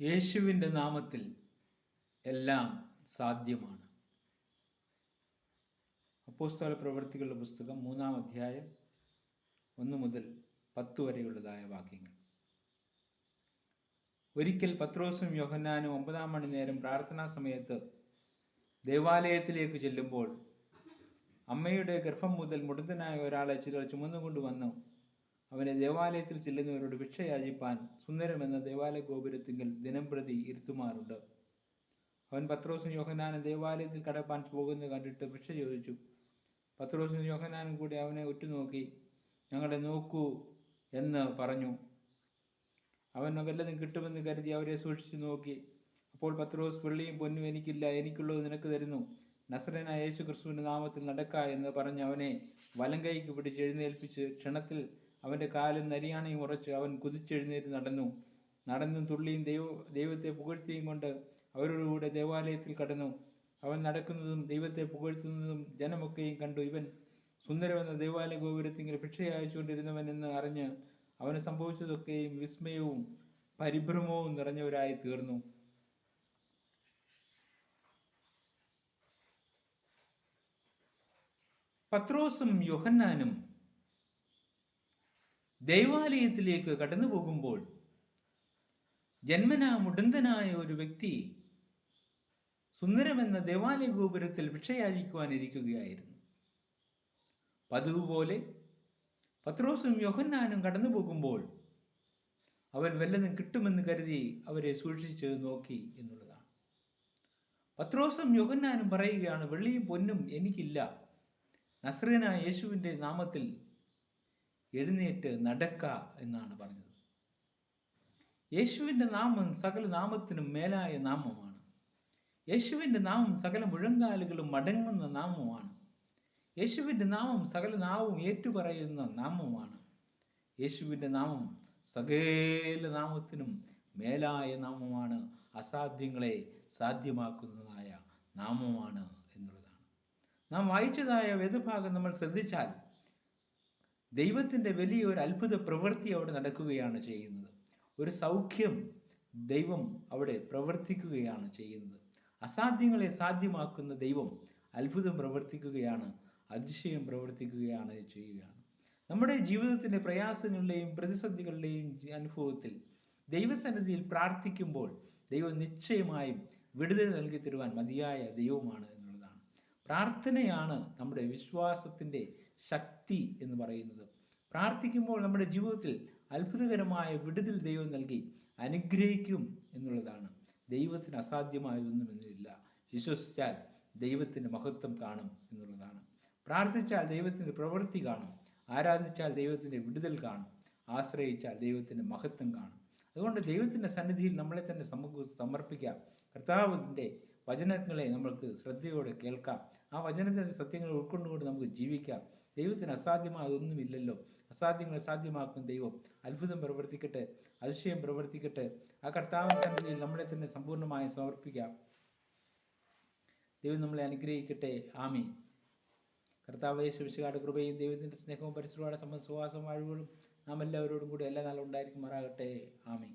യേശുവിൻ്റെ നാമത്തിൽ എല്ലാം സാധ്യമാണ്. അപ്പോസ്തല പ്രവൃത്തികളുടെ പുസ്തകം 3-ാം അധ്യായം 1 മുതൽ 10 വരെയുള്ളതായ വാക്യങ്ങൾ. ഒരിക്കൽ പത്രോസും യോഹന്നാനും 9-ാം മണി നേരം പ്രാർത്ഥനാ സമയത്ത് ദേവാലയത്തിലേക്ക് ചെല്ലുമ്പോൾ അമ്മയുടെ ഗർഭം മുതൽ മുടന്തനായ ഒരാളെ ചിലർ ചുമന്നുകൊണ്ടുവന്നു അവനെ ദേവാലയത്തിൽ ചെല്ലുന്നവരോട് ഭിക്ഷ യാചിപ്പാൻ സുന്ദരമെന്ന ദേവാലയ ഗോപുരത്തിങ്കൽ ദിനംപ്രതി ഇരുത്തുമാറുണ്ട്. അവൻ പത്രോസും യോഹന്നാനും ദേവാലയത്തിൽ കടപ്പാൻ പോകുന്നത് കണ്ടിട്ട് ഭിക്ഷ ചോദിച്ചു. പത്രോസും യോഹന്നാനും കൂടി അവനെ ഉറ്റുനോക്കി ഞങ്ങളെ നോക്കൂ എന്ന് പറഞ്ഞു. അവൻ വല്ലതും കിട്ടുമെന്ന് കരുതി അവരെ സൂക്ഷിച്ചു നോക്കി. അപ്പോൾ പത്രോസ്, വെള്ളിയും പൊന്നും എനിക്കില്ല, എനിക്കുള്ളത് നിനക്ക് തരുന്നു. നസറേനായ യേശു ക്രിസ്തുവിൻ്റെ നാമത്തിൽ നടക്ക എന്ന് പറഞ്ഞ് അവനെ വലങ്കൈക്ക് പിടിച്ച് എഴുന്നേൽപ്പിച്ച് ക്ഷണത്തിൽ അവൻ്റെ കാലും നരിയാണയും ഉറച്ച് അവൻ കുതിച്ചെഴുന്നേറ്റ് നടന്നും തുള്ളിയും ദൈവത്തെ പുകഴ്ത്തിയും കൊണ്ട് അവരോടുകൂടെ ദേവാലയത്തിൽ കടന്നു. അവൻ നടക്കുന്നതും ദൈവത്തെ പുകഴ്ത്തുന്നതും ജനമൊക്കെയും കണ്ടു. ഇവൻ സുന്ദരമെന്ന ദേവാലയ ഗോപുരത്തിങ്കിൽ ഭിക്ഷ അയച്ചുകൊണ്ടിരുന്നവൻ എന്ന് അറിഞ്ഞ് അവന് സംഭവിച്ചതൊക്കെയും വിസ്മയവും പരിഭ്രമവും നിറഞ്ഞവരായി തീർന്നു. പത്രോസും യോഹന്നാനും ദൈവാലയത്തിലേക്ക് കടന്നു പോകുമ്പോൾ ജന്മനാ മുടന്തനായ ഒരു വ്യക്തി സുന്ദരമെന്ന ദേവാലയ ഗോപുരത്തിൽ ഭിക്ഷയാചിക്കുവാനിരിക്കുകയായിരുന്നു. പതിവ് പോലെ പത്രോസും യോഹന്നാനും കടന്നു പോകുമ്പോൾ അവൻ വല്ലതും കിട്ടുമെന്ന് കരുതി അവരെ സൂക്ഷിച്ച് നോക്കി എന്നുള്ളതാണ്. പത്രോസും യോഹന്നാനും പറയുകയാണ്, വെള്ളിയും പൊന്നും എനിക്കില്ല, നസ്രേനായ യേശുവിൻ്റെ നാമത്തിൽ എഴുന്നേറ്റ് നടക്ക എന്നാണ് പറഞ്ഞത്. യേശുവിൻ്റെ നാമം സകല നാമത്തിനും മേലായ നാമമാണ്. യേശുവിൻ്റെ നാമം സകല മുഴങ്കാലുകളും മടങ്ങുന്ന നാമമാണ്. യേശുവിൻ്റെ നാമം സകല നാവും ഏറ്റുപറയുന്ന നാമമാണ്. യേശുവിൻ്റെ നാമം സകല നാമത്തിനും മേലായ നാമമാണ്. അസാധ്യങ്ങളെ സാധ്യമാക്കുന്നതായ നാമമാണ് എന്നുള്ളതാണ്. നാം വായിച്ചതായ വേദഭാഗം നമ്മൾ ശ്രദ്ധിച്ചാൽ ദൈവത്തിൻ്റെ വലിയൊരു അത്ഭുത പ്രവൃത്തി അവിടെ നടക്കുകയാണ് ചെയ്യുന്നത്. ഒരു സൗഖ്യം ദൈവം അവിടെ പ്രവർത്തിക്കുകയാണ് ചെയ്യുന്നത്. അസാധ്യങ്ങളെ സാധ്യമാക്കുന്ന ദൈവം അത്ഭുതം പ്രവർത്തിക്കുകയാണ്, അതിശയം പ്രവർത്തിക്കുകയാണ് ചെയ്യുകയാണ്. നമ്മുടെ ജീവിതത്തിൻ്റെ പ്രയാസങ്ങളുടെയും പ്രതിസന്ധികളുടെയും അനുഭവത്തിൽ ദൈവസന്നിധിയിൽ പ്രാർത്ഥിക്കുമ്പോൾ ദൈവം നിശ്ചയമായും വിടുതൽ നൽകി തരുവാൻ മതിയായ ദൈവമാണ് എന്നുള്ളതാണ്. പ്രാർത്ഥനയാണ് നമ്മുടെ വിശ്വാസത്തിൻ്റെ ശക്തി എന്ന് പറയുന്നത്. പ്രാർത്ഥിക്കുമ്പോൾ നമ്മുടെ ജീവിതത്തിൽ അത്ഭുതകരമായ വിടുതൽ ദൈവം നൽകി അനുഗ്രഹിക്കും എന്നുള്ളതാണ്. ദൈവത്തിന് അസാധ്യമായതൊന്നുമെന്നില്ല. വിശ്വസിച്ചാൽ ദൈവത്തിൻ്റെ മഹത്വം കാണും എന്നുള്ളതാണ്. പ്രാർത്ഥിച്ചാൽ ദൈവത്തിൻ്റെ പ്രവൃത്തി കാണും, ആരാധിച്ചാൽ ദൈവത്തിൻ്റെ വിടുതൽ കാണും, ആശ്രയിച്ചാൽ ദൈവത്തിൻ്റെ മഹത്വം കാണും. അതുകൊണ്ട് ദൈവത്തിൻ്റെ സന്നിധിയിൽ നമ്മളെ തന്നെ സമർപ്പിക്കാം. കർത്താവിൻ്റെ വചനങ്ങളെ നമ്മൾക്ക് ശ്രദ്ധയോടെ കേൾക്കാം. ആ വചനത്തിൻ്റെ സത്യങ്ങൾ ഉൾക്കൊണ്ടുകൊണ്ട് നമുക്ക് ജീവിക്കാം. ദൈവത്തിന് അസാധ്യമായതൊന്നുമില്ലല്ലോ. അസാധ്യങ്ങളെ സാധ്യമാക്കുന്ന ദൈവം അത്ഭുതം പ്രവർത്തിക്കട്ടെ, അതിശയം പ്രവർത്തിക്കട്ടെ. ആ കർത്താവിൻ്റെ സന്നിധിയിൽ നമ്മളെ തന്നെ സമ്പൂർണ്ണമായി സമർപ്പിക്കാം. ദൈവം നമ്മളെ അനുഗ്രഹിക്കട്ടെ. ആമീൻ. കർത്താവ് യേശു മിശിഹായുടെ കൃപയും ദൈവത്തിൻ്റെ സ്നേഹവും പരിശുദ്ധമായ സഹവാസവും വാഴുകളും നാം എല്ലാവരോടും കൂടി എല്ലാ നാളും ഉണ്ടായിരിക്കുമാറാകട്ടെ. ആമീൻ.